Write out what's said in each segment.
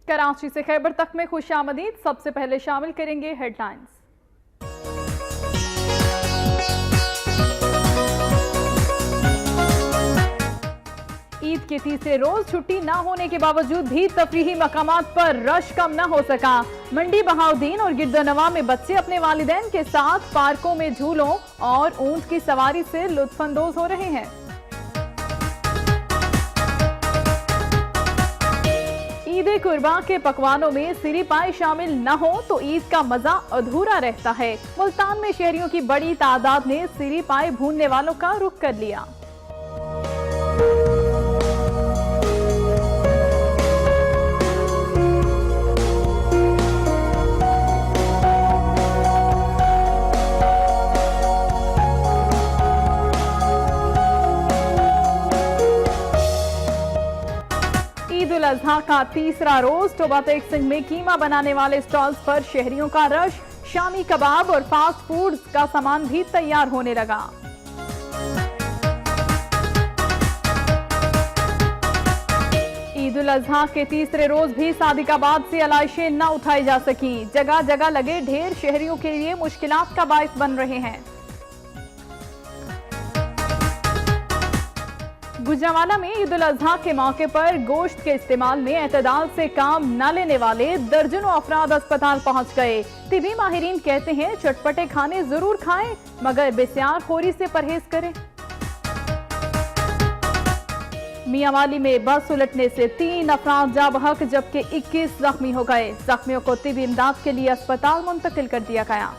कराची से खैबर तक में खुशामदीद। सबसे पहले शामिल करेंगे हेडलाइंस। ईद के तीसरे रोज छुट्टी न होने के बावजूद भी तफरीही मकामात पर रश कम न हो सका। मंडी बहाउद्दीन और गिरदोनवा में बच्चे अपने वालिदैन के साथ पार्कों में झूलों और ऊंट की सवारी से लुत्फानंदोज हो रहे हैं। ईद कुर्बां के पकवानों में सिरी पाए शामिल न हो तो ईद का मजा अधूरा रहता है। मुल्तान में शहरियों की बड़ी तादाद ने सिरी पाए भूनने वालों का रुख कर लिया। ईद उल अजहा का तीसरा रोज टोबा तेग सिंह में कीमा बनाने वाले स्टॉल्स पर शहरियों का रश। शामी कबाब और फास्ट फूड्स का सामान भी तैयार होने लगा। ईद उल अजहा के तीसरे रोज भी सादिकाबाद से अलाइशें न उठाई जा सकी। जगह जगह लगे ढेर शहरियों के लिए मुश्किलात का बाइस बन रहे हैं। गुजरांवाला में ईद उल अजहा के मौके पर गोश्त के इस्तेमाल में एतदाल से काम न लेने वाले दर्जनों अफराद अस्पताल पहुंच गए। तिबी माहिरीन कहते हैं चटपटे खाने जरूर खाएं मगर बेसियारखोरी से परहेज करें। मियांवाली में बस उलटने से 3 अफराद जा बहक जबकि 21 जख्मी हो गए। जख्मियों को तिबी इमदाद के लिए अस्पताल मुंतकिल कर दिया गया।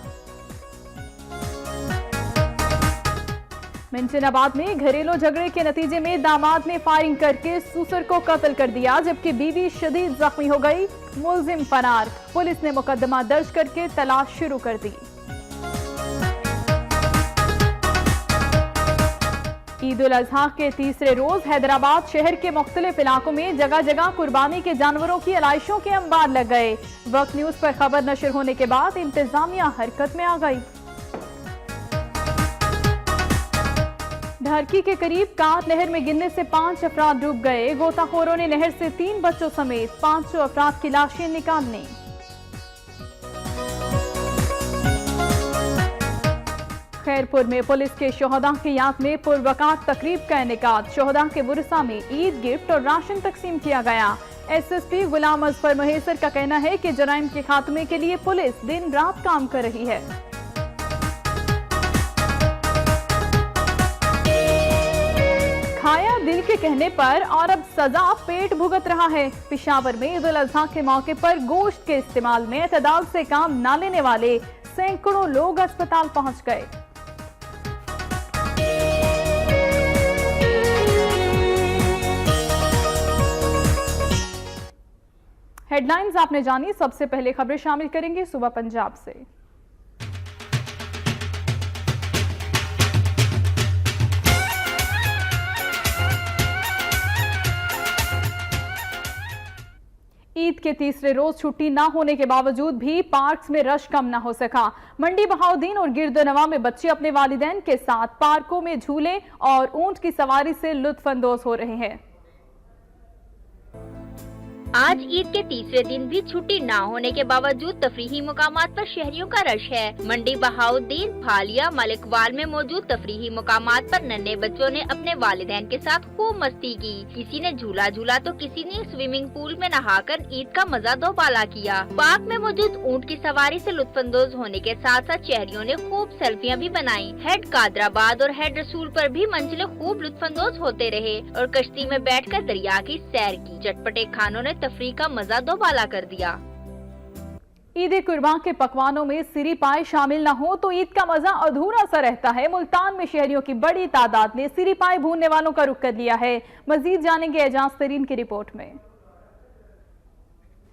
मिंचनाबाद में घरेलू झगड़े के नतीजे में दामाद ने फायरिंग करके ससुर को कत्ल कर दिया जबकि बीवी शदीद जख्मी हो गई। मुलजिम फरार। पुलिस ने मुकदमा दर्ज करके तलाश शुरू कर दी। ईद उल अजहा के तीसरे रोज हैदराबाद शहर के मुख्तलिफ इलाकों में जगह जगह कुर्बानी के जानवरों की अलाइशों के अंबार लग गए। वक्त न्यूज पर खबर नशर होने के बाद इंतजामिया हरकत में आ गई। ढरकी के करीब कार नहर में गिरने से 5 अफराद डूब गए। गोताखोरों ने नहर से 3 बच्चों समेत 500 अफराद की लाशें निकालनी। खैरपुर में पुलिस के शोहदा की याद में पुरवकात तकरीब का इनेकाद। शोहदा के वुरसा में ईद गिफ्ट और राशन तकसीम किया गया। एसएसपी गुलाम अजफर महेसर का कहना है कि जराइम के खात्मे के लिए पुलिस दिन रात काम कर रही है। खाया दिल के कहने पर और अब सजा पेट भुगत रहा है। पेशावर में ईद उल अजहा के मौके पर गोश्त के इस्तेमाल में एतदाल से काम न लेने वाले सैकड़ों लोग अस्पताल पहुंच गए। हेडलाइंस आपने जानी। सबसे पहले खबरें शामिल करेंगे सुबह पंजाब से। ईद के तीसरे रोज छुट्टी न होने के बावजूद भी पार्क्स में रश कम न हो सका। मंडी बहाउद्दीन और गिरदोनवा में बच्चे अपने वालिदैन के साथ पार्कों में झूले और ऊंट की सवारी से लुत्फानंदोज हो रहे हैं। आज ईद के तीसरे दिन भी छुट्टी न होने के बावजूद तफरीही मुकामात पर शहरियों का रश है। मंडी बहाउद्दीन, भालिया, मलिकवाल में मौजूद तफरीही मुकामात पर नन्हे बच्चों ने अपने वालिदैन के साथ खूब मस्ती की। किसी ने झूला झूला तो किसी ने स्विमिंग पूल में नहाकर ईद का मजा दोबाला किया। पार्क में मौजूद ऊंट की सवारी से लुत्फानंदोज होने के साथ साथ शहरियों ने खूब सेल्फियां भी बनाई। हेड कादराबाद और हेड रसूल पर भी मंजिलें खूब लुत्फानंदोज होते रहे और कश्ती में बैठकर दरिया की सैर की। चटपटे खानों ने तफरीह का मजा दोबाला कर दिया। ईद कुर्बां के पकवानों में सिरी पाए शामिल न हो तो ईद का मजा अधूरा सा रहता है। मुल्तान में शहरियों की बड़ी तादाद ने सिरी पाए भूनने वालों का रुख कर लिया है। मजीद जानेंगे एजाज तरीन की रिपोर्ट में।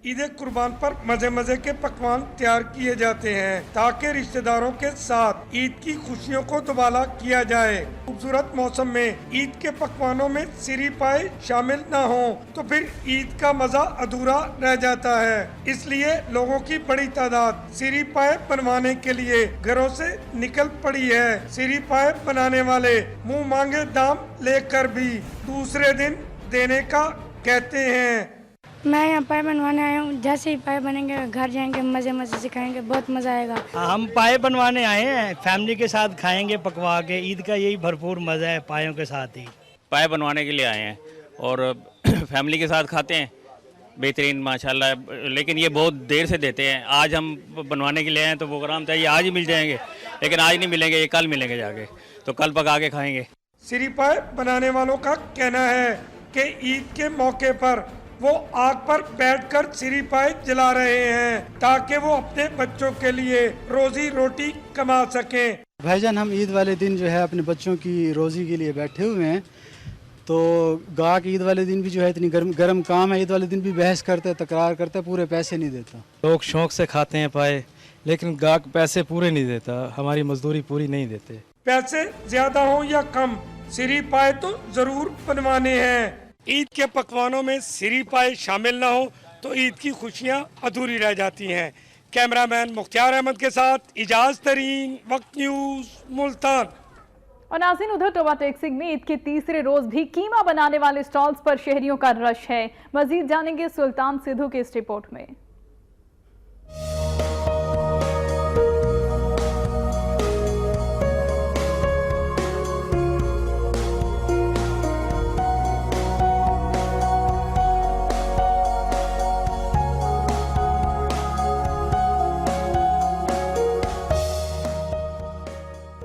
ईद कुर्बान पर मजे मजे के पकवान तैयार किए जाते हैं ताकि रिश्तेदारों के साथ ईद की खुशियों को दुबाला किया जाए। खूबसूरत मौसम में ईद के पकवानों में सिरी पाए शामिल न हो तो फिर ईद का मजा अधूरा रह जाता है। इसलिए लोगों की बड़ी तादाद सिरी पाए बनवाने के लिए घरों से निकल पड़ी है। सिरी पाए बनाने वाले मुंह मांगे दाम लेकर भी दूसरे दिन देने का कहते हैं। میں یہاں پائے بنوانے آیا ہوں. جیسے ہی پائے بنیں گے گھر جائیں گے, مزے مزے سے کھائیں گے, بہت مزہ آئے گا. ہم پائے بنوانے آئے ہیں, فیملی کے ساتھ کھائیں گے پکوا کے. عید کا یہی بھرپور مزہ ہے پایوں کے ساتھ ہی. پائے بنوانے کے لیے آئے ہیں اور فیملی کے ساتھ کھاتے ہیں, بہترین ماشاءاللہ. لیکن یہ بہت دیر سے دیتے ہیں. آج ہم بنوانے کے لیے آئے ہیں تو پروگرام تھا یہ آج ہی مل جائیں گے, لیکن آج نہیں ملیں گے, یہ کل ملیں گے جا کے, تو کل پکا کے کھائیں گے. سری پائے بنانے والوں کا کہنا ہے کہ عید کے موقع پر وہ آگ پر بیٹھ کر سری پائے جلا رہے ہیں تاکہ وہ اپنے بچوں کے لیے روزی روٹی کما سکیں. بھائی جان, ہم عید والے دن جو ہے اپنے بچوں کی روزی کے لیے بیٹھے ہوئے ہیں. تو گاہک عید والے دن بھی جو ہے اتنی گرم کام ہے, عید والے دن بھی بحث کرتے, تکرار کرتے, پورے پیسے نہیں دیتا. لوگ شوق سے کھاتے ہیں پائے, لیکن گاہک پیسے پورے نہیں دیتا, ہماری مزدوری پوری نہیں دیتے. پیسے زیادہ ہوں یا کم, سری پائے تو ضرور بنوانے ہیں. عید کے پکوانوں میں سری پائے شامل نہ ہو تو عید کی خوشیاں ادھوری رہ جاتی ہیں. کیمرہ مین مختار احمد کے ساتھ اجاز ترین, وقت نیوز, ملتان. اور ناظرین, ادھر ٹوبا ٹیکسنگ میں عید کے تیسرے روز بھی قیمہ بنانے والے سٹالز پر شہریوں کا رش ہے. مزید جانیں گے سلطان سدھو کے اس رپورٹ میں.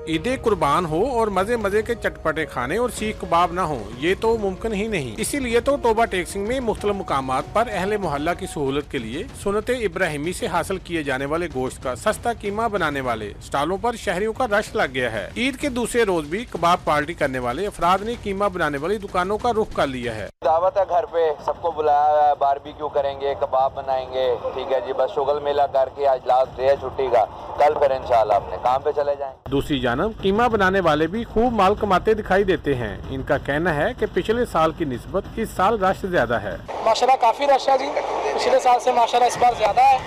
عید قربان ہو اور مزے مزے کے چٹپٹے کھانے اور سیخ کباب نہ ہوں, یہ تو ممکن ہی نہیں. اسی لیے تو ٹوبا ٹیکسنگ میں مختلف مقامات پر اہل محلہ کی سہولت کے لیے سنت ابراہیمی سے حاصل کیے جانے والے گوشت کا سستا قیمہ بنانے والے سٹالوں پر شہریوں کا رش لگ گیا ہے. عید کے دوسرے روز بھی کباب پارٹی کرنے والے افراد نے قیمہ بنانے والی دکانوں کا رخ کر لیا ہے. دعوت ہے گھر پہ, سب کو بلایا ہوا ہے, باربیکیو کریں گے, کباب بنائیں گے. ٹھیک ہے جی, بس شغل میلہ کر کے آج لاسٹ ڈے ہے چھٹی کا, کل پھر انشاءاللہ اپنے کام پہ چلے جائیں. دوسری جانب قیمہ بنانے والے بھی خوب مال کماتے دکھائی دیتے ہیں. ان کا کہنا ہے کہ پچھلے سال کی نسبت اس سال رش زیادہ ہے. ماشاءاللہ کافی رش ہے جی, پچھلے سال سے ماشاءاللہ اس بار زیادہ ہے.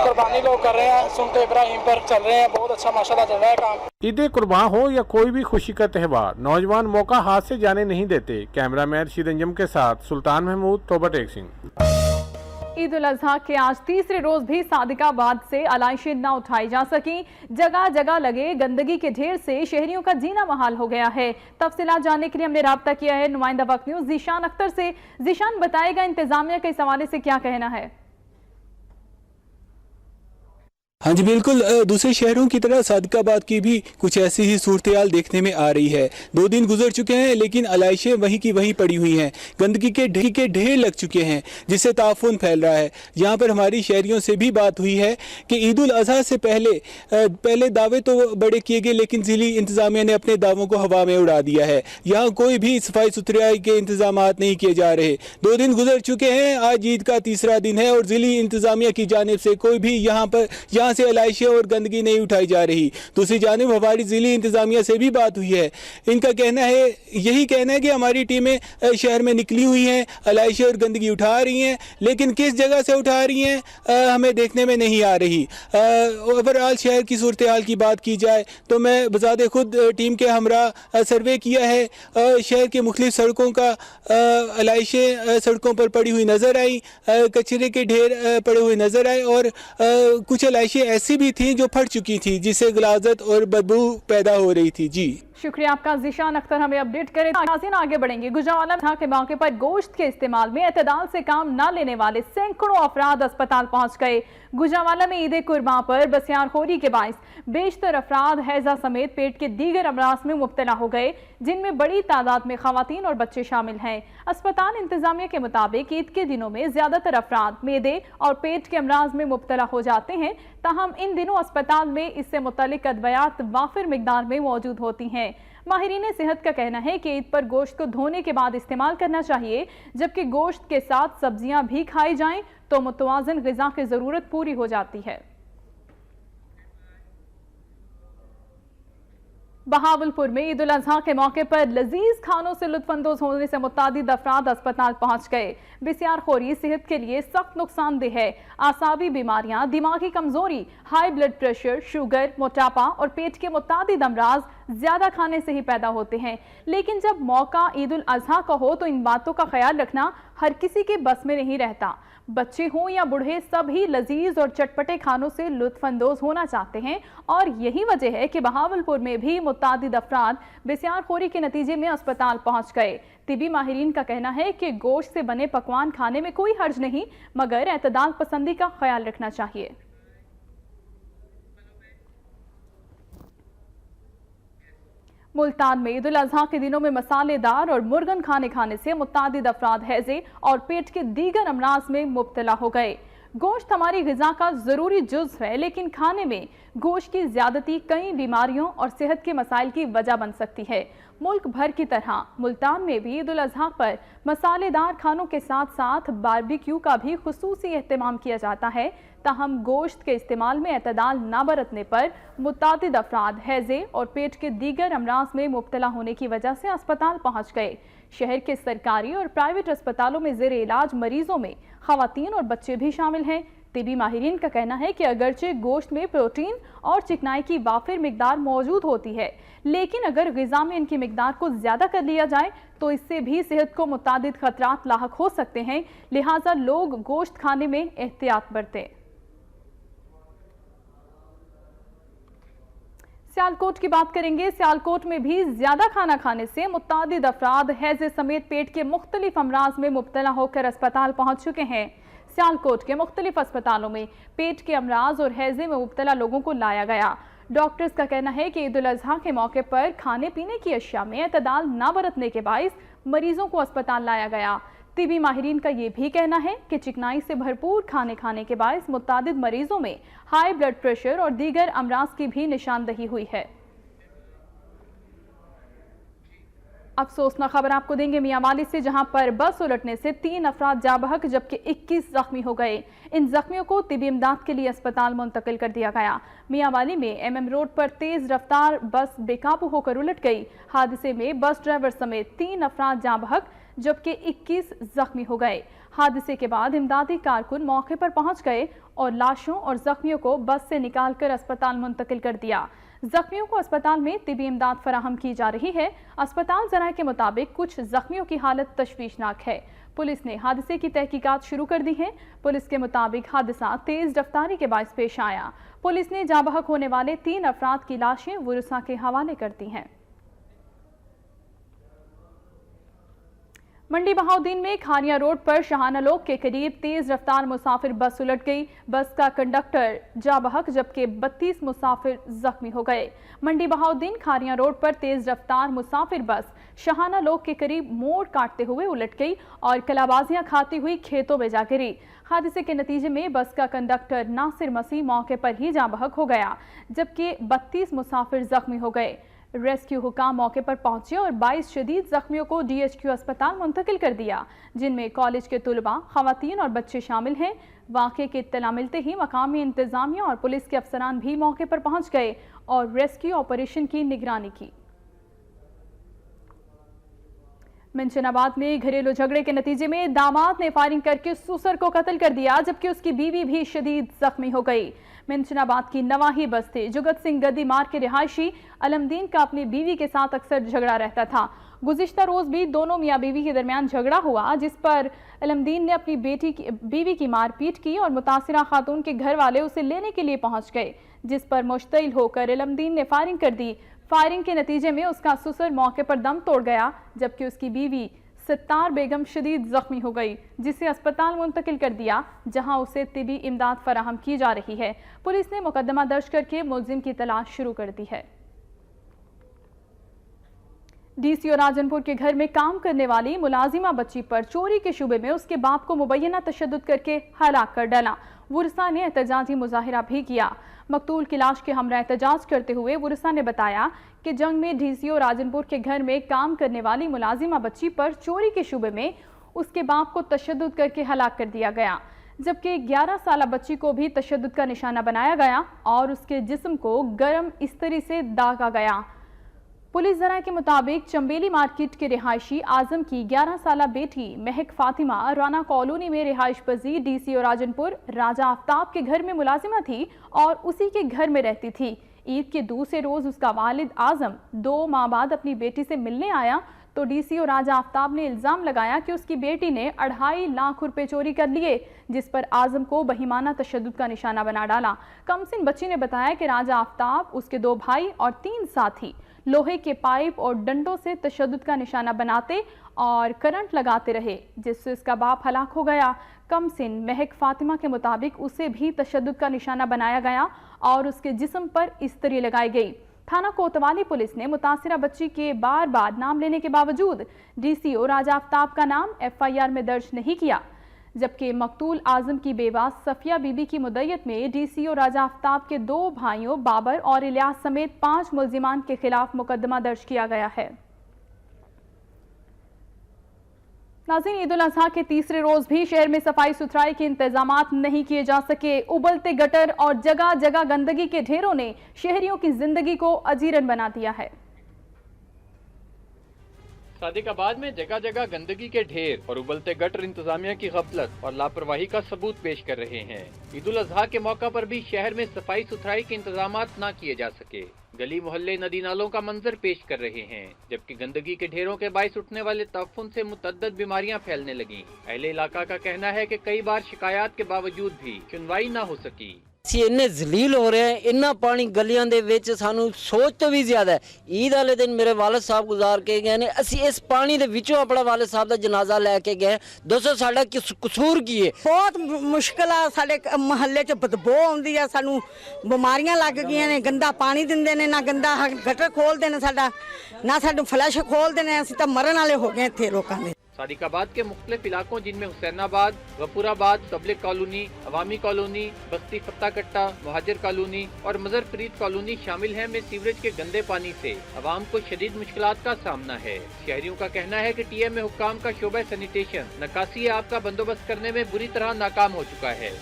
قربانی لوگ کر رہے ہیں, سنت ابراہیم پر چل رہے ہیں, بہت اچھا ماشاءاللہ چل رہا ہے کام. عید قربان ہو یا کوئی بھی خوشی کا تہوار, نوجوان موقع ہاتھ سے جانے نہیں دیتے. کیمرہ مین رشید انجم کے ساتھ سلطان محمود, ٹوبا ٹیکسنگ. عید الاضحیٰ کے آج تیسرے روز بھی صادق آباد سے علائشیں نہ اٹھائی جا سکیں. جگہ جگہ لگے گندگی کے ڈھیر سے شہریوں کا جینا محال ہو گیا ہے. تفصیلات جاننے کے لیے ہم نے رابطہ کیا ہے نمائندہ وقت نیوز ذیشان اختر سے. ذیشان, بتائے گا انتظامیہ کے اس حوالے سے کیا کہنا ہے؟ ہاں جی بالکل, دوسرے شہروں کی طرح صادق آباد کی بھی کچھ ایسی ہی صورتحال دیکھنے میں آ رہی ہے. 2 دن گزر چکے ہیں لیکن علائشیں وہیں کی وہیں پڑی ہوئی ہیں. گندگی کے ڈھیر لگ چکے ہیں جس سے تعفن پھیل رہا ہے. یہاں پر ہماری شہریوں سے بھی بات ہوئی ہے کہ عید الاضحیٰ سے پہلے دعوے تو بڑے کیے گئے لیکن ضلعی انتظامیہ نے اپنے دعووں کو ہوا میں اڑا دیا ہے. یہاں کوئی بھی صفائی ستھرائی کے انتظامات نہیں کیے جا رہے. 2 دن گزر چکے ہیں, آج عید کا تیسرا دن ہے اور ضلعی انتظامیہ کی جانب سے کوئی بھی یہاں سے علائشیں اور گندگی نہیں اٹھائی جا رہی. دوسری جانب ہماری ضلعی انتظامیہ سے بھی بات ہوئی ہے. ان کا کہنا ہے, یہی کہنا ہے کہ ہماری ٹیمیں شہر میں نکلی ہوئی ہیں, علائشیں اور گندگی اٹھا رہی ہیں, لیکن کس جگہ سے اٹھا رہی ہیں ہمیں دیکھنے میں نہیں آ رہی. اوورآل شہر کی صورتحال کی بات کی جائے تو میں بذات خود ٹیم کے ہمراہ سروے کیا ہے. شہر کے مختلف سڑکوں کا علائشیں سڑکوں پر پڑی ہوئی نظر آئی, کچرے کے ڈھیر پڑے ہوئے نظر آئے اور کچھ علائشیں ایسی بھی تھیں جو پھٹ چکی تھی جس سے غلاظت اور بدبو پیدا ہو رہی تھی. جی شکریہ آپ کا ذیشان اختر, ہمیں اپڈیٹ کریں. ناظرین آگے بڑھیں گے. گوجرانوالہ کے موقع پر گوشت کے استعمال میں اعتدال سے کام نہ لینے والے سینکڑوں افراد اسپتال پہنچ گئے. گوجرانوالہ میں عید قربان پر بسیار خوری کے باعث بیشتر افراد ہیضہ سمیت پیٹ کے دیگر امراض میں مبتلا ہو گئے, جن میں بڑی تعداد میں خواتین اور بچے شامل ہیں. اسپتال انتظامیہ کے مطابق عید کے دنوں میں زیادہ تر افراد معدے اور پیٹ کے امراض میں مبتلا ہو جاتے ہیں, تاہم ان دنوں اسپتال میں اس سے متعلق ادویات وافر مقدار میں موجود ہوتی ہیں. ماہرین صحت کا کہنا ہے کہ عید پر گوشت کو دھونے کے بعد استعمال کرنا چاہیے, جبکہ گوشت کے ساتھ سبزیاں بھی کھائی جائیں تو متوازن غذا کی ضرورت پوری ہو جاتی ہے. بہاولپور میں عید الاضحیٰ کے موقع پر لذیذ کھانوں سے لطف اندوز ہونے سے متعدد افراد اسپتال پہنچ گئے. بسیار خوری صحت کے لیے سخت نقصان دہ ہے. اعصابی بیماریاں, دماغی کمزوری, ہائی بلڈ پریشر, شوگر, موٹاپا اور پیٹ کے متعدد امراض ज्यादा खाने से ही पैदा होते हैं, लेकिन जब मौका ईद उल अजहा का हो तो इन बातों का ख्याल रखना हर किसी के बस में नहीं रहता। बच्चे हों या बूढ़े, सभी लजीज और चटपटे खानों से लुत्फानंदोज होना चाहते हैं और यही वजह है कि बहावलपुर में भी मुतादिद अफराद बिस्यारखोरी के नतीजे में अस्पताल पहुंच गए। तिबी माहिरीन का कहना है कि गोश्त से बने पकवान खाने में कोई हर्ज नहीं, मगर एतदाल पसंदी का ख्याल रखना चाहिए। मुल्तान में ईद उल अजहा के दिनों में मसालेदार और मुर्गन खाने से मुतादिद अफराद हैजे और पेट के दीगर अमराज में मुब्तला हो गए। गोश्त हमारी ग़िज़ा का ज़रूरी जुज़ है, लेकिन खाने में गोश्त की ज़्यादती कई बीमारियों और सेहत के मसाइल की वजह बन सकती है। मुल्क भर की तरह मुल्तान में भी ईद उल अजहा पर मसालेदार खानों के साथ साथ बारबेक्यू का भी खुसूसी एहतमाम किया जाता है। ताहम गोश्त के इस्तेमाल में एतदाल ना बरतने पर मुतादिद अफराद हैजे और पेट के दीगर अमराज में मुब्तला होने की वजह से अस्पताल पहुंच गए। शहर के सरकारी और प्राइवेट अस्पतालों में ज़ेर इलाज मरीजों में ख़वातीन और बच्चे भी शामिल हैं। तिबी माहिरीन का कहना है कि अगरचे गोश्त में प्रोटीन और चिकनाई की वाफिर मिकदार मौजूद होती है, लेकिन अगर ग़िज़ा में इनकी मिकदार को ज़्यादा कर लिया जाए तो इससे भी सेहत को मुतादिद खतरात लाहक हो सकते हैं। लिहाजा लोग गोश्त खाने में एहतियात बरतें। सियालकोट की बात करेंगे। सियालकोट में भी ज्यादा खाना खाने से मुतादिद अफराद हैजे समेत पेट के मुख्तलिफ अमराज में मुब्तला होकर अस्पताल पहुंच चुके हैं। सियालकोट के मुख्तलिफ अस्पतालों में पेट के अमराज और हैजे में मुब्तला लोगों को लाया गया। डॉक्टर्स का कहना है कि ईद उल अजहा के मौके पर खाने पीने की अशिया में एतदाल ना बरतने के बाइस मरीजों को अस्पताल लाया गया। तिबी माहिरीन का ये भी कहना है कि चिकनाई से भरपूर खाने के बाइस मुतादिद मरीजों में हाई ब्लड प्रेशर और दीगर अमराज की भी निशानदही हुई है। अफसोसनाक खबर आपको देंगे मियांवाली से, जहां पर बस उलटने से 3 अफराद जा बहक जबकि 21 जख्मी हो गए। इन जख्मियों को तिबी इमदाद के लिए अस्पताल मुंतकिल कर दिया गया। मियांवाली में MM रोड पर तेज रफ्तार बस बेकाबू होकर उलट गई। हादसे में बस ड्राइवर समेत 3 अफराद जा बहक जबकि 21 जख्मी हो गए। हादसे के बाद इमदादी कारकुन मौके पर पहुंच गए और लाशों और जख्मियों को बस से निकालकर अस्पताल मुंतकिल कर दिया। जख्मियों को अस्पताल में तिबी इमदाद फराहम की जा रही है। अस्पताल ज़राए के मुताबिक कुछ जख्मियों की हालत तशवीशनाक है। पुलिस ने हादसे की तहकीकात शुरू कर दी है। पुलिस के मुताबिक हादसा तेज रफ्तारी के बायस पेश आया। पुलिस ने जाबहक होने वाले 3 अफराद की लाशें वुरसा के हवाले कर दी हैं। मंडी बहाउद्दीन में खानिया रोड पर शाहाना लोक के करीब तेज रफ्तार मुसाफिर बस उलट गई। बस का कंडक्टर जा बहक जबकि 32 मुसाफिर जख्मी हो गए। मंडी बहाउद्दीन खानिया रोड पर तेज रफ्तार मुसाफिर बस शाहाना लोक के करीब मोड़ काटते हुए उलट गई और कलाबाजियां खाती हुई खेतों में जा गिरी। हादसे के नतीजे में बस का कंडक्टर नासिर मसीह मौके पर ही जा बहक हो गया जबकि 32 मुसाफिर जख्मी हो गए। रेस्क्यू हुकाम मौके पर पहुंचे और 22 शदीद जख्मियों को DHQ अस्पताल मुंतकिल कर दिया, जिनमें कॉलेज के तुलबा, खवातीन और बच्चे शामिल हैं। वाक़े की इत्तला मिलते ही मकामी इंतजामिया और पुलिस के अफसरान भी मौके पर पहुंच गए और रेस्क्यू ऑपरेशन की निगरानी की। मिंशनाबाद में घरेलू झगड़े के नतीजे में दामाद ने फायरिंग करके ससुर को कत्ल कर दिया जबकि उसकी बीवी भी शदीद जख्मी हो गई। मिंशनाबाद की नवाही बस्ती जुगत सिंह गद्दी मार्ग के रिहायशी अलमदीन का अपनी बीवी के साथ अक्सर झगड़ा रहता था। गुज़िश्ता रोज भी दोनों मियाँ बीवी के दरमियान झगड़ा हुआ, जिस पर अलमदीन ने अपनी बीवी की मारपीट की और मुतासिरा खातून के घर वाले उसे लेने के लिए पहुंच गए, जिस पर मुश्तइल होकर अलमदीन ने फायरिंग कर दी। फायरिंग के नतीजे में उसका ससुर मौके पर दम तोड़ गया जबकि उसकी बीवी सत्तार बेगम शदीद जख्मी हो गई, जिसे अस्पताल मुंतकिल कर दिया जहां उसे तिबी इमदाद फराहम की जा रही है। पुलिस ने मुकदमा दर्ज करके मुलजिम की तलाश शुरू कर दी है। DCO राजनपुर के घर में काम करने वाली मुलाजिमा बच्ची पर चोरी के शुबे में उसके बाप को मुबैना तशद्दुद करके हलाक कर डाला। वुरसा ने एहतजाजी मुजाहिरा भी किया। मकतूल की लाश के हमरा एहतजाज करते हुए वुरसा ने बताया कि जंग में DCO राजनपुर के घर में काम करने वाली मुलाजिमा बच्ची पर चोरी के शुबे में उसके बाप को तशद्दुद करके हलाक कर दिया गया, जबकि 11 साला बच्ची को भी तशद्दुद का निशाना बनाया गया और उसके जिस्म को गर्म इस्तरी से दागा गया। पुलिस ज़राए के मुताबिक चंबेली मार्केट के रिहायशी आजम की 11 साला बेटी महक फातिमा राना कॉलोनी में रिहाइश पजीर DCO राजनपुर राजा आफ्ताब के घर में मुलाजिमा थी और उसी के घर में रहती थी। ईद के दूसरे रोज उसका वालिद आजम 2 माह बाद अपनी बेटी से मिलने आया तो डीसीओ राजा आफ्ताब ने इल्जाम लगाया कि उसकी बेटी ने 2.5 लाख रुपए चोरी कर लिए, जिस पर आजम को बहिमाना तशद्दुद का निशाना बना डाला। कमसिन बच्ची ने बताया कि राजा आफ्ताब, उसके 2 भाई और 3 साथी लोहे के पाइप और डंडों से तशद्दुद का निशाना बनाते और करंट लगाते रहे, जिससे उसका बाप हलाक हो गया। कमसिन महक फातिमा के मुताबिक उसे भी तशद्दुद का निशाना बनाया गया और उसके जिस्म पर इस्त्री लगाई गई। थाना कोतवाली पुलिस ने मुतासिरा बच्ची के बार बार नाम लेने के बावजूद डीसीओ राजा आफ्ताब का नाम एफआईआर में दर्ज नहीं किया, जबकि मकतूल आजम की बेवा सफिया बीबी की मुद्दत में डीसीओ राजा आफ्ताब के 2 भाइयों बाबर और इलियास समेत 5 मुल्जिमान के खिलाफ मुकदमा दर्ज किया गया है। नाज़रीन, ईद उल अज़हा के तीसरे रोज भी शहर में सफाई सुथराई के इंतजामात नहीं किए जा सके। उबलते गटर और जगह जगह गंदगी के ढेरों ने शहरियों की जिंदगी को अजीरन बना दिया है। सादिकाबाद में जगह जगह गंदगी के ढेर और उबलते गटर इंतजामिया की गफलत और लापरवाही का सबूत पेश कर रहे हैं। ईद उल अज़हा के मौका पर भी शहर में सफाई सुथराई के इंतजामात न किए जा सके। गली मोहल्ले नदी नालों का मंजर पेश कर रहे हैं, जबकि गंदगी के ढेरों के बाइस उठने वाले तफुन से मुतअद्दिद बीमारियां फैलने लगीं। अहले इलाका का कहना है कि कई बार शिकायत के बावजूद भी सुनवाई न हो सकी। ਅਸੀਂ ਇੰਨੇ ਜ਼ਲੀਲ ਹੋ ਰਹੇ ਹਾਂ, ਇੰਨਾ ਪਾਣੀ ਗਲੀਆਂ ਦੇ ਵਿੱਚ ਸਾਨੂੰ ਸੋਚ ਤੋਂ ਵੀ ਜ਼ਿਆਦਾ ਹੈ। ਈਦ ਵਾਲੇ ਦਿਨ ਮੇਰੇ ਵਾਲਿਦ ਸਾਹਿਬ ਗੁਜ਼ਾਰ ਕੇ ਗਏ ਨੇ, ਅਸੀਂ ਇਸ ਪਾਣੀ ਦੇ ਵਿੱਚੋਂ ਆਪਣਾ ਵਾਲਿਦ ਸਾਹਿਬ ਦਾ ਜਨਾਜ਼ਾ ਲੈ ਕੇ ਗਏ। ਦੱਸੋ ਸਾਡਾ ਕਿਸ ਕਸੂਰ ਕੀ ਹੈ? ਬਹੁਤ ਮੁਸ਼ਕਲ ਆ, ਸਾਡੇ ਮੁਹੱਲੇ 'ਚ ਬਦਬੂ ਆਉਂਦੀ ਆ, ਸਾਨੂੰ ਬਿਮਾਰੀਆਂ ਲੱਗ ਗਈਆਂ ਨੇ। ਗੰਦਾ ਪਾਣੀ ਦਿੰਦੇ ਨੇ, ਨਾ ਗੰਦਾ ਗਟਰ ਖੋਲਦੇ ਨੇ ਸਾਡਾ, ਨਾ ਸਾਨੂੰ ਫਲੈਸ਼ ਖੋਲਦੇ ਨੇ। ਅਸੀਂ ਤਾਂ ਮਰਨ ਵਾਲੇ ਹੋ ਗਏ ਇੱਥੇ ਲੋਕਾਂ ਦੇ। सादिकाबाद के मुख्तलिफ इलाकों जिनमें हुसैनाबाद, गफूराबाद, तबलिग कॉलोनी, अवामी कॉलोनी, बस्ती फत्ता कट्टा, मुहाजिर कॉलोनी और मजर फरीद कॉलोनी शामिल हैं, में सीवरेज के गंदे पानी से अवाम को शदीद मुश्किलात का सामना है। शहरियों का कहना है कि टीएमए हुक्काम का शोबा सैनिटेशन नकासी आब का बंदोबस्त करने में बुरी तरह नाकाम हो चुका है।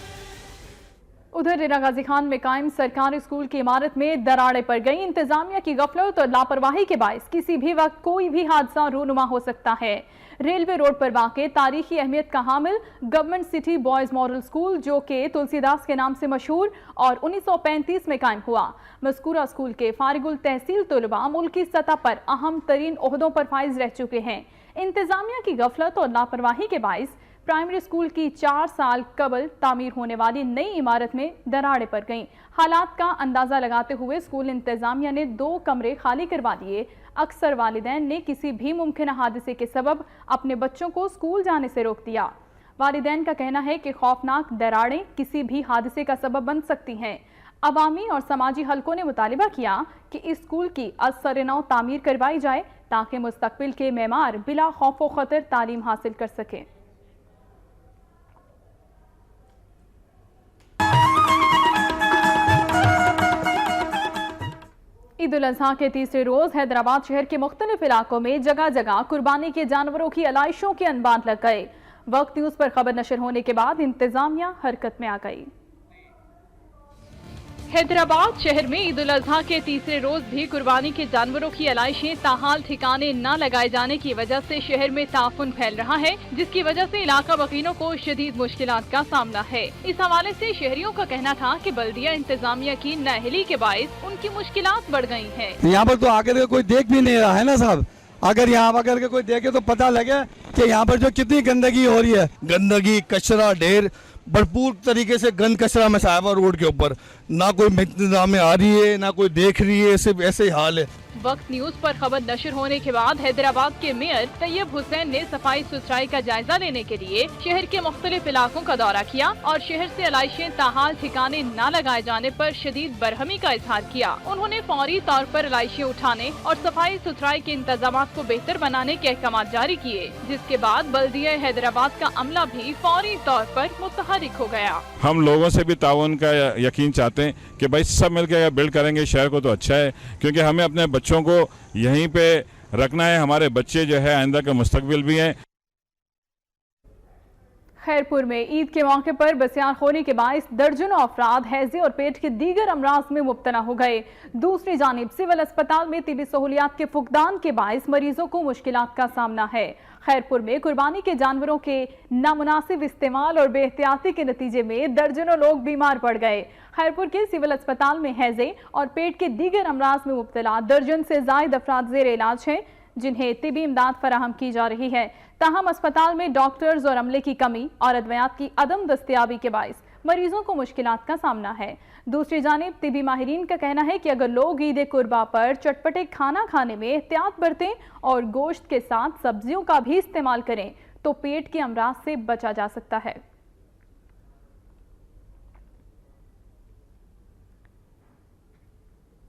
उधर रेरा गाजी खान में कायम सरकारी स्कूल की इमारत में दरारें पड़ गई। इंतजामिया की गफलत और लापरवाही के बायस किसी भी वक्त कोई भी हादसा रूनुमा हो सकता है। रेलवे रोड पर वाक़े तारीखी अहमियत का हामिल government city boys model school, जो कि तुलसीदास के नाम से मशहूर और 1935 में कायम हुआ, मज़कूरा स्कूल के फारिगुल तहसील तलबा मुल्की सतह पर अहम तरीन ओहदों पर फाइज रह चुके हैं। इंतजामिया की गफलत और लापरवाही के बायस प्राइमरी स्कूल की 4 साल कबल तामीर होने वाली नई इमारत में दरारें पड़ गईं। हालात का अंदाज़ा लगाते हुए स्कूल इंतजामिया ने 2 कमरे खाली करवा दिए। अक्सर वालिदैन ने किसी भी मुमकिन हादसे के सबब अपने बच्चों को स्कूल जाने से रोक दिया। वालिदैन का कहना है कि खौफनाक दरारें किसी भी हादसे का सबब बन सकती हैं। अवामी और समाजी हलकों ने मुतालिबा किया कि इस स्कूल की असर-ए-नौ तामीर करवाई जाए ताकि मुस्तकबिल के मेमार बिला खौफ व खतर तालीम हासिल कर सकें। ईद उल अज़हा के तीसरे रोज हैदराबाद शहर के मुख्तलिफ इलाकों में जगह जगह कुर्बानी के जानवरों की अलाइशों के अनबान लग गए। वक्त न्यूज़ पर खबर नशर होने के बाद इंतजामिया हरकत में आ गई। हैदराबाद शहर में ईद उल अज़हा के तीसरे रोज भी कुर्बानी के जानवरों की अलाइशें ताहाल ठिकाने न लगाए जाने की वजह से शहर में ताफुन फैल रहा है, जिसकी वजह से इलाका बकीनों को शदीद मुश्किलात का सामना है। इस हवाले से शहरियों का कहना था कि बल्दिया इंतजामिया की नाअहली के बायस उनकी मुश्किलात बढ़ गई हैं। यहाँ पर तो आकर कोई देख भी नहीं रहा है ना साहब। अगर यहाँ आकर के कोई देखे तो पता लगे कि यहाँ पर जो कितनी गंदगी हो रही है। गंदगी, कचरा, ढेर, भरपूर तरीके से गंद कचरा में साहब रोड के ऊपर, ना कोई इंतजाम में आ रही है ना कोई देख रही है, सिर्फ ऐसे ही हाल है। वक्त न्यूज़ पर खबर नशर होने के बाद हैदराबाद के मेयर तैयब हुसैन ने सफाई सुथराई का जायजा लेने के लिए शहर के मुख्तलिफ इलाकों का दौरा किया और शहर से अलाइशें ताहाल ठिकाने न लगाए जाने पर शदीद बरहमी का इजहार किया। उन्होंने फौरी तौर पर अलाइशें उठाने और सफाई सुथराई के इंतजाम को बेहतर बनाने के अहकाम जारी किए, जिसके बाद बल्दिया हैदराबाद का अमला भी फौरी तौर पर मुतहरिक हो गया। हम लोगों से भी ताउन का यकीन चाहते हैं कि भाई सब मिलकर बिल्ड करेंगे शहर को तो अच्छा है, क्योंकि हमें अपने बच्चों को यहीं पे रखना है। हमारे बच्चे जो है आइंदा का मुस्तकबिल भी हैं। खैरपुर में ईद के मौके पर बसियार होने के बायस दर्जनों अफराद हैजे और पेट के दीगर अमराज में मुब्तला हो गए। दूसरी जानिब सिविल अस्पताल में तिबी सहूलियात के फुकदान के बायस मरीजों को मुश्किलात का सामना है। खैरपुर में कुर्बानी के जानवरों के नामुनासिब इस्तेमाल और बेहतियाती के नतीजे में दर्जनों लोग बीमार पड़ गए। खैरपुर के सिविल अस्पताल में हैजे और पेट के दीगर अमराज में मुब्तला दर्जन से जायद अफराद जेर इलाज हैं, जिन्हें तिबी इमदाद फराहम की जा रही है। ताहम अस्पताल में डॉक्टर्स और अमले की कमी और अदवियात की अदम दस्तियाबी के बायस मरीजों को मुश्किलात का सामना है। दूसरी जानिब तिबी माहिरीन का कहना है कि अगर लोग ईद कुर्बा पर चटपटे खाना खाने में एहतियात बरतें और गोश्त के साथ सब्जियों का भी इस्तेमाल करें तो पेट के अमराज से बचा जा सकता है।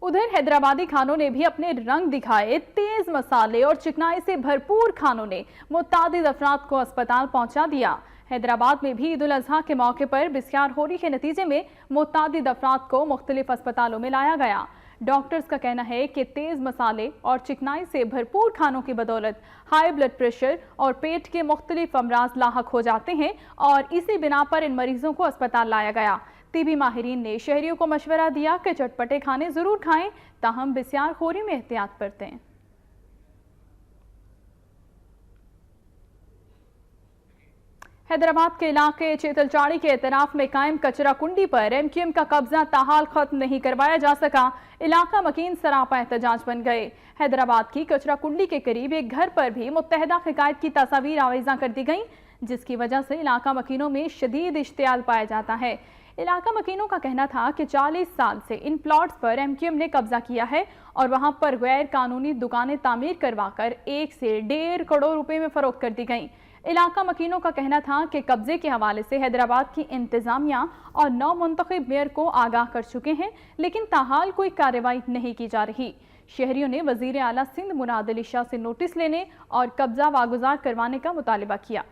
उधर हैदराबादी खानों ने भी अपने रंग दिखाए। तेज मसाले और चिकनाई से भरपूर खानों ने मुतादिद अफराद को अस्पताल पहुंचा दिया। हैदराबाद में भी ईद उल अजहा के मौके पर बिस्यार होरी के नतीजे में मुतादिद अफराद को मुख्तलिफ अस्पतालों में लाया गया। डॉक्टर्स का कहना है कि तेज मसाले और चिकनाई से भरपूर खानों की बदौलत हाई ब्लड प्रेशर और पेट के मुख्तलिफ अमराज लाहक हो जाते हैं और इसी बिना पर इन मरीजों को अस्पताल लाया गया। तिबी माहिरीन ने शहरियों को मशवरा दिया कि चटपटे खाने जरूर खाएं, ताहम बिस्यार खोरी में एहतियात बरतें। हैदराबाद के इलाके चेतलचाड़ी के एतराफ में कायम कचरा कुंडी पर एमक्यूएम का कब्जा ताहाल खत्म नहीं करवाया जा सका। इलाका मकीन सरापा एहतजाज बन गए। हैदराबाद की कचरा कुंडी के करीब एक घर पर भी मुत्तहदा क़यादत की तस्वीर आवेज़ा कर दी गई, जिसकी वजह से इलाका मकीनों में शदीद इश्तियाल पाया जाता है। इलाका मकीनों का कहना था कि 40 साल से इन प्लॉट्स पर एमक्यूएम ने कब्जा किया है और वहां पर गैर कानूनी दुकानें तामीर करवाकर 1 से 1.5 करोड़ रुपए में फरोख्त कर दी गईं। इलाका मकीनों का कहना था कि कब्जे के हवाले से हैदराबाद की इंतजामिया और नौ मुंतखब मेयर को आगाह कर चुके हैं, लेकिन ताहाल कोई कार्रवाई नहीं की जा रही। शहरियों ने वजीर आला सिंध मुराद अली शाह से नोटिस लेने और कब्जा वागुजार करवाने का मुतालिबा किया।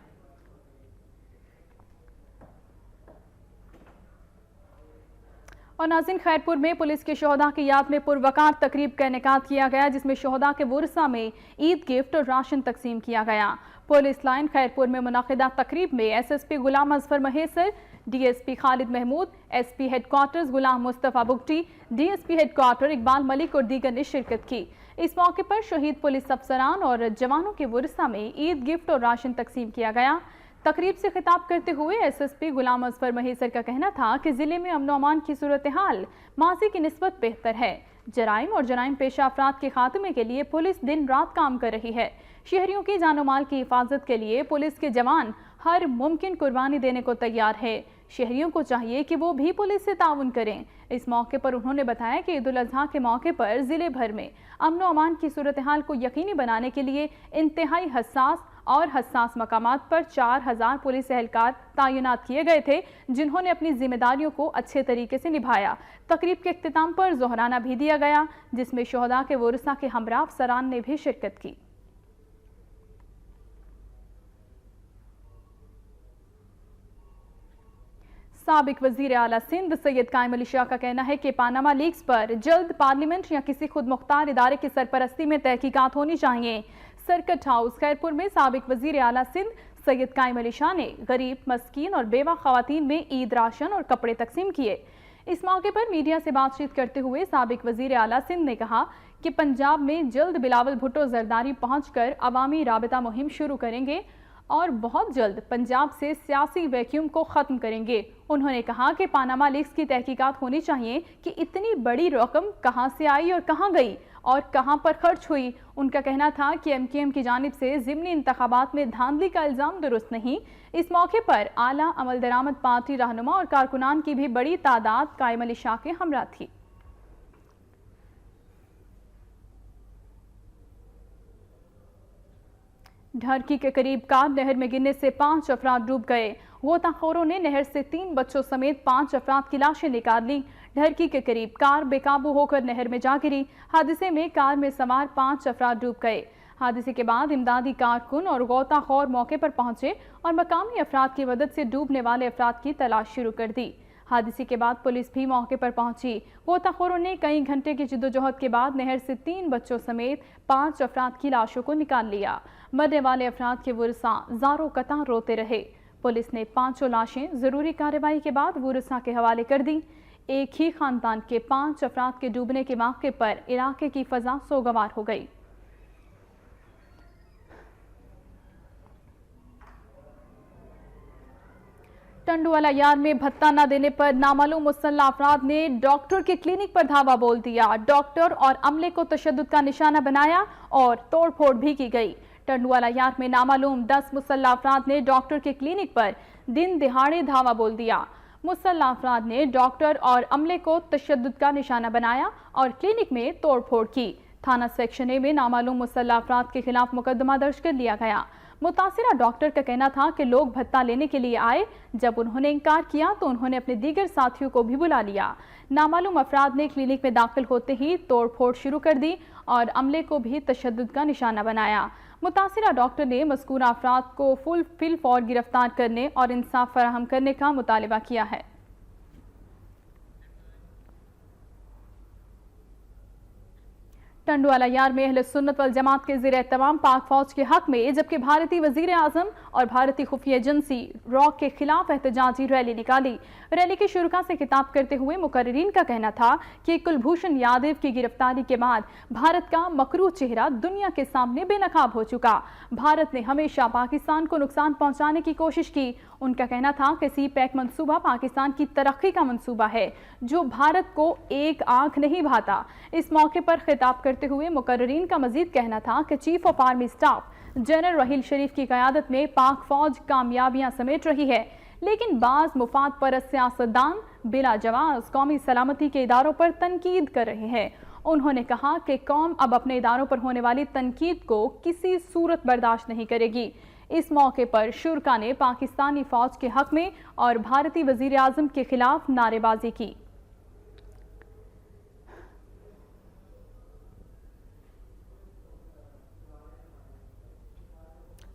और नाज़रीन, खैरपुर में पुलिस के शोहदा की याद में पुरवकार तकरीब का इनेकाद किया गया, जिसमें शोहदा के वरसा में ईद गिफ्ट और राशन तकसीम किया गया। पुलिस लाइन खैरपुर में मुनाकिदा तकरीब में SSP Ghulam Azfar Mahesar, DSP Khalid Mahmood, SP headquarters Ghulam Mustafa Bugti, DSP headquarter Iqbal Malik और दीगर ने शिरकत की। इस मौके पर शहीद पुलिस अफसरान और जवानों के वरसा में ईद गिफ्ट और राशन तकसीम किया गया। तकरीब से खिताब करते हुए एसएसपी गुलाम अजफर महेसर का कहना था कि जिले में अमन अमान की सूरत हाल माजी की निस्बत बेहतर है। जराइम और जराइम पेशा अफराद के खात्मे के लिए पुलिस दिन रात काम कर रही है। शहरियों की जानो माल की हिफाजत के लिए पुलिस के जवान हर मुमकिन कुर्बानी देने को तैयार है। शहरियों को चाहिए कि वो भी पुलिस से ताउन करें। इस मौके पर उन्होंने बताया कि ईद उल अजहा के मौके पर जिले भर में अमन अमान की सूरत हाल को यकीनी बनाने के लिए इंतहाई हसास मकामात पर 4000 पुलिस एहलकार तैनात किए गए थे, जिन्होंने अपनी जिम्मेदारियों को अच्छे तरीके से निभाया। तकरीब के इख्तिताम पर जोहराना भी दिया गया, जिसमें शोहदा के वरसा के हमरा अफसरान ने भी शिरकत की। साबिक वजीर आला सिंध सैयद कायम अली शाह का कहना है कि पानामा लीक्स पर जल्द पार्लियामेंट या किसी खुद मुख्तार इदारे की सरपरस्ती में तहकीकात होनी चाहिए। सर्किट हाउस खैरपुर में साबिक वजीर आला सिंध सैयद कायम अली शाह ने गरीब, मस्कीन और बेवा खवातीन में ईद राशन और कपड़े तकसीम किए। इस मौके पर मीडिया से बातचीत करते हुए साबिक वजीर आला सिंध ने कहा कि पंजाब में जल्द बिलावल भुट्टो जरदारी पहुंचकर अवामी राबता मुहिम शुरू करेंगे और बहुत जल्द पंजाब से सियासी वैक्यूम को ख़त्म करेंगे। उन्होंने कहा कि पानामा लीक्स की तहकीकात होनी चाहिए कि इतनी बड़ी रकम कहां से आई और कहां गई और कहां पर खर्च हुई। उनका कहना था कि एमक्यूएम की जानिब से ज़िमनी इंतखाबात में धांधली का इल्ज़ाम दुरुस्त नहीं। इस मौके पर आला अमल दरामद पार्टी रहनुमा और कारकुनान की भी बड़ी तादाद कायम अली शाह के हमरा थी। ढरकी के करीब कार नहर में गिरने से 5 अफराद डूब गए। गोताखोरों ने नहर से 3 बच्चों समेत 5 अफराद की लाशें निकाल ली। ढरकी के करीब कार बेकाबू होकर नहर में जा गिरी। हादसे में कार में सवार 5 अफराद डूब गए। हादसे के बाद इमदादी कारकुन और गोताखोर मौके पर पहुंचे और मकामी अफराद की मदद से डूबने वाले अफराद की तलाश शुरू कर दी। हादसे के बाद पुलिस भी मौके पर पहुंची। गोताखोरों ने कई घंटे की जिद्दोजहद के बाद नहर से 3 बच्चों समेत 5 अफराद की लाशों को निकाल लिया। मरने वाले अफराद के वरसा ज़ारो कतार रोते रहे। पुलिस ने 5 लाशें जरूरी कार्रवाई के बाद वुरसा के हवाले कर दी। एक ही खानदान के 5 अफराद के डूबने के मौके पर इलाके की फजा सोगवार हो गई। टंडुवाला यार में भत्ता न देने पर नामालूम मुसल्ला अफराद ने डॉक्टर के क्लिनिक पर धावा बोल दिया। डॉक्टर और अमले को तशद्दुद का निशाना बनाया और तोड़फोड़ भी की गई। टंडुवाला यार में नामालूम 10 मुसल्ला अफराद ने डॉक्टर के क्लिनिक पर दिन दिहाड़े धावा बोल दिया। मुसल्ला अफराद ने डॉक्टर और अमले को तशद्दुद का निशाना बनाया और क्लिनिक में तोड़फोड़ की। थाना सेक्शन ए में नामालूम मुसल्ला अफराद के खिलाफ मुकदमा दर्ज कर लिया गया। मुतासिरा डॉक्टर का कहना था कि लोग भत्ता लेने के लिए आए, जब उन्होंने इनकार किया तो उन्होंने अपने दीगर साथियों को भी बुला लिया। नामालूम अफराद ने क्लिनिक में दाखिल होते ही तोड़फोड़ शुरू कर दी और अमले को भी तशद्दुद का निशाना बनाया। मुतासिरा डॉक्टर ने मज़कूरा अफराद को फिल फौर गिरफ्तार करने और इंसाफ फराहम करने का मुतालिबा किया है। टंडुवाला यार में अहले सुन्नत वल जमात के ज़िर तमाम पाक फौज के हक में, जबकि भारतीय वज़ीर आज़म और भारतीय खुफिया एजेंसी रॉक के खिलाफ एहतजाजी रैली निकाली। रैली की शुरुआत से खिताब करते हुए मुकर्रिरीन का कहना था कि कुलभूषण यादव की गिरफ्तारी के बाद भारत का मकरूह चेहरा दुनिया के सामने बेनकाब हो चुका। भारत ने हमेशा पाकिस्तान को नुकसान पहुंचाने की कोशिश की। उनका कहना था कि सी पैक मंसूबा पाकिस्तान की तरक्की का मंसूबा है जो भारत को एक आंख नहीं भाता। इस मौके पर खिताब करते हुए मुकर्रिरीन का मजीद कहना था कि chief of army staff general Raheel Sharif की क़यादत में पाक फौज कामयाबियां समेट रही है, लेकिन बाज मुफाद परस्त सियासतदान बिला जवाब कौमी सलामती के इदारों पर तनकीद कर रहे हैं। उन्होंने कहा कि कौम अब अपने इदारों पर होने वाली तनकीद को किसी सूरत बर्दाश्त नहीं करेगी। इस मौके पर शुरका ने पाकिस्तानी फौज के हक में और भारतीय वजीर आज़म के खिलाफ नारेबाजी की।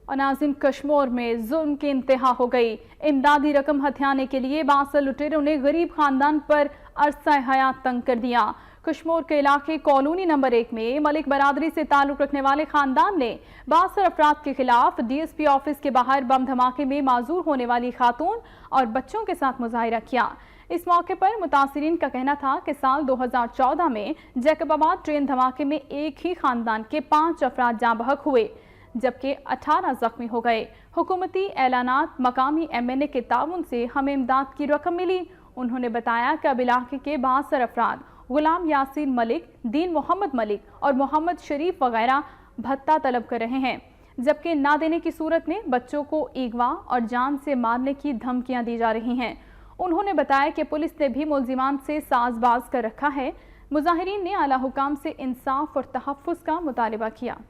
और नाज़रीन, कश्मीर में जुल्म की इंतहा हो गई। इमदादी रकम हथियाने के लिए बासर लुटेरों ने गरीब खानदान पर अरसा हयात तंग कर दिया। कश्मीर के इलाके कॉलोनी नंबर 1 में मलिक बरादरी से ताल्लुक रखने वाले खानदान ने 62 अफराद के खिलाफ DSP ऑफिस के बाहर बम धमाके में माजूर होने वाली खातून और बच्चों के साथ मुजाहिरा किया। इस मौके पर मुतासिरीन का कहना था कि साल 2014 में जैकबाबाद ट्रेन धमाके में एक ही खानदान के 5 अफराद जाँ बहक हुए, जबकि 18 जख्मी हो गए। हुकूमती ऐलानात, मकामी MNA के ताउन से हमें इमदाद की रकम मिली। उन्होंने बताया कि अब इलाके के 62 अफराद गुलाम यासीन मलिक, दीन मोहम्मद मलिक और मोहम्मद शरीफ वगैरह भत्ता तलब कर रहे हैं, जबकि ना देने की सूरत में बच्चों को अगवा और जान से मारने की धमकियां दी जा रही हैं। उन्होंने बताया कि पुलिस ने भी मुलजिमान से साजबाज कर रखा है। मुजाहिरीन ने आला हुकाम से इंसाफ और तहफ़्फ़ुज़ का मुतालिबा किया।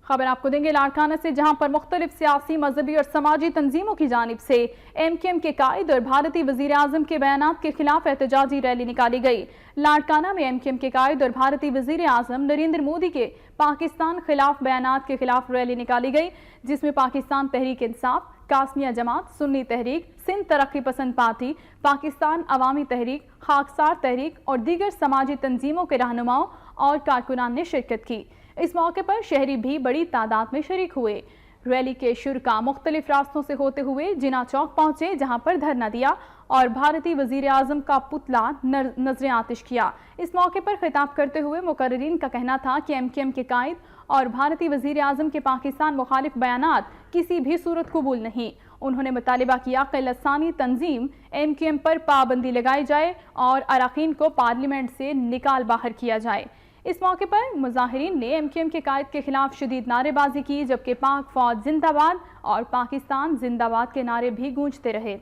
खबर आपको देंगे लाड़काना से, जहां पर मुख्तलिफ सियासी, मजहबी और समाजी तंजीमों की जानिब से MQM के कायद और भारतीय वजीर आज़म के बयानात के खिलाफ एहतजाजी रैली निकाली गई। लाड़काना में MQM के कायद और भारतीय वजीर आज़म नरेंद्र मोदी के पाकिस्तान खिलाफ बयानात के खिलाफ रैली निकाली गई, जिसमें पाकिस्तान तहरीक इंसाफ, कासमिया जमात, सुन्नी तहरीक, सिंध तरक्की पसंद पार्टी, पाकिस्तान अवामी तहरीक, खाकसार तहरीक और दीगर समाजी तंजीमों के रहनुमाओं और कारकुनान ने शिरकत की। इस मौके पर शहरी भी बड़ी तादाद में शरीक हुए। रैली के शुरका मुख्तलिफ रास्तों से होते हुए जिना चौक पहुंचे, जहां पर धरना दिया और भारतीय वजीर आज़म का पुतला नजर आतिश किया। इस मौके पर खिताब करते हुए मुकर्रिरीन का कहना था कि MQM के कायद और भारतीय वजीर आज़म के पाकिस्तान मुखालिफ बयानात किसी भी सूरत कबूल नहीं। उन्होंने मुतालिबा किया कि लसानी तंजीम MQM पर पाबंदी लगाई जाए और अरकान को पार्लियामेंट से निकाल बाहर किया जाए। इस मौके पर मुजाहिरीन ने MQM के कायद के खिलाफ शदीद नारेबाजी की, जबकि पाक फौज जिंदाबाद और पाकिस्तान जिंदाबाद के नारे भी गूंजते रहे।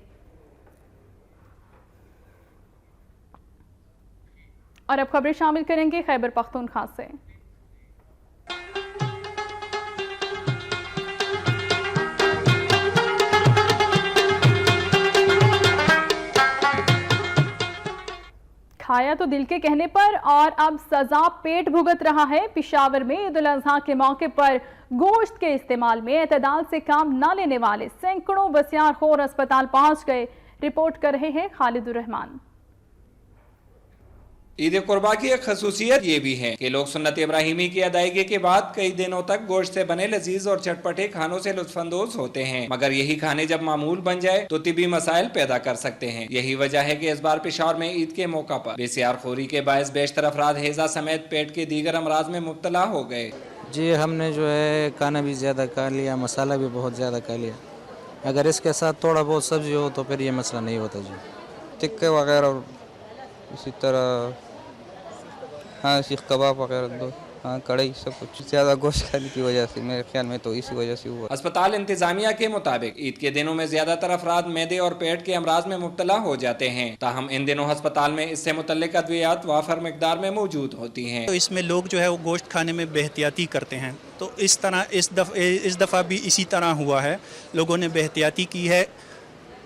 और अब खबरें शामिल करेंगे खैबर पख्तूनख्वा से। खाया तो दिल के कहने पर और अब सजा पेट भुगत रहा है। पेशावर में ईद उल अज़हा के मौके पर गोश्त के इस्तेमाल में एतदाल से काम न लेने वाले सैकड़ों बसियार खोर अस्पताल पहुंच गए। रिपोर्ट कर रहे हैं खालिदुर रहमान। ईद कुर्बा की एक खसूसियत ये भी है कि लोग सुन्नत इब्राहिमी की अदायगी के बाद कई दिनों तक गोश्त से बने लजीज और चटपटे खानों से लुत्फानंदोज होते हैं, मगर यही खाने जब मामूल बन जाए तो तिबी मसाइल पैदा कर सकते हैं। यही वजह है कि इस बार पेशावर में ईद के मौका पर बेसियारखोरी के बायस बेशतर अफराद हैजा समेत पेट के दीगर अमराज में मुब्तला हो गए। जी हमने जो है खाना भी ज़्यादा खा लिया, मसाला भी बहुत ज़्यादा खा लिया। अगर इसके साथ थोड़ा बहुत सब्जी हो तो फिर ये मसला नहीं होता जी। टिक्के वगैरह और इसी तरह हाँ सीख कबाब वगैरह दो, हाँ कढ़ाई, सब कुछ ज़्यादा गोश्त खाने की वजह से मेरे ख्याल में तो इसी वजह से हुआ। अस्पताल इंतजामिया के मुताबिक ईद के दिनों में ज्यादातर अफराद मैदे और पेट के अमराज में मुब्तला हो जाते हैं, ताहम इन दिनों अस्पताल में इससे मुतल्लिक अद्वियात वाफर मिकदार में मौजूद होती हैं। तो इसमें लोग जो है वो गोश्त खाने में बेहतियाती करते हैं, तो इस तरह इस दफ़ा भी इसी तरह हुआ है। लोगों ने बेहतियाती की है,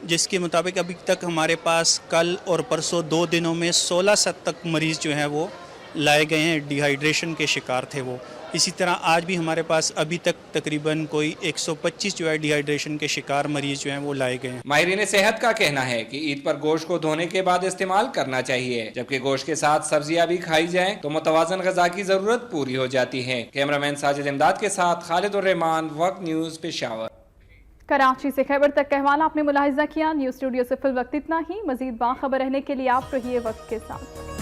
जिसके मुताबिक अभी तक हमारे पास कल और परसों 2 दिनों में 16 तक मरीज़ जो हैं वो लाए गए हैं, डिहाइड्रेशन के शिकार थे वो। इसी तरह आज भी हमारे पास अभी तक तकरीबन कोई 125 जो है डिहाइड्रेशन के शिकार मरीज जो हैं वो लाए गए हैं। माहिरीन सेहत का कहना है कि ईद पर गोश्त को धोने के बाद इस्तेमाल करना चाहिए, जबकि गोश्त के साथ सब्जियां भी खाई जाएं तो मुतवाजन ग़िज़ा की ज़रूरत पूरी हो जाती है। कैमरामैन साजिद इमदाद के साथ खालिद उर रहमान, वक्त न्यूज़, पेशावर। कराची से खैबर तक का हवाला आपने मुलाहिजा किया। न्यूज़ स्टूडियो से फिल वक्त इतना ही। मज़ीद बाखबर रहने के लिए आप रहिए वक्त के साथ।